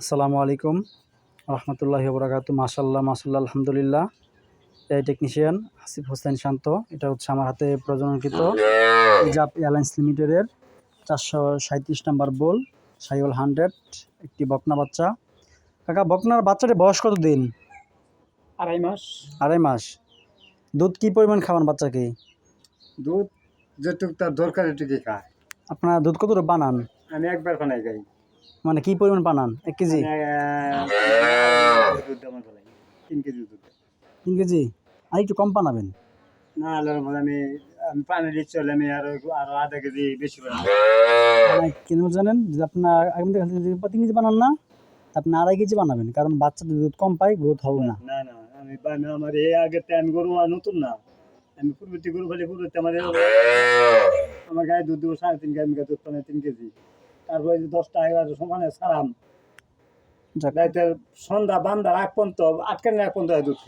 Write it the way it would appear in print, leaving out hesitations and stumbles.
আসসালামু আলাইকুম রহমতুল্লাহি বরাকাতু। মাশাল্লাহ মাশাল্লাহ আলহামদুলিল্লাহ। এই টেকনিশিয়ান আসিফ হোসেন শান্ত। এটা হচ্ছে আমার হাতে প্রজননকৃত জাপ এয়ারলাইন্স লিমিটেডের 437 নাম্বার বোল সাইওয়াল 100 একটি বকনা বাচ্চা। কাকা, বকনার বাচ্চাটির বয়স কত দিন? 2.5 মাস। 2.5 মাস। দুধ কি পরিমাণ খাওয়ান বাচ্চাকে? দুধ যেটুক তার দরকার এটুকুই খায়। আপনারা দুধ কতটুকু বানান? আমি একবার বানাই খাই। মানে কি পরিমাণ বানান? 1 কেজি? দুধ আমার ফেলাই 3 কেজি দুধ। 3 কেজি? আর একটু কম বানাবেন। না আল্লাহর রহমতে আমি পানি দিচ্ছি হলে আমি আরো আধা কেজি বেশি বানাই। মানে কেন জানেন যে আপনার আগামী 3 কেজি বানান না, আপনি 2.5 কেজি বানাবেন, কারণ বাচ্চাদের দুধ কম পায়, গ্রোথ হবে না। না না আমার এই আগেতে আমি গরু নতুন না, আমি পূর্ববর্তী গরু ফেলে পূর্ববর্তী আমার গায়ে দুধ দেবো 3.5 গায়ে দুধ পানে 3 কেজি। তারপরে 10টা 11 সমানে সারাম যাক, রাইতে সন্ধ্যা বান্ধার আগ পর্যন্ত আটকানোর আগ পর্যন্ত দুধ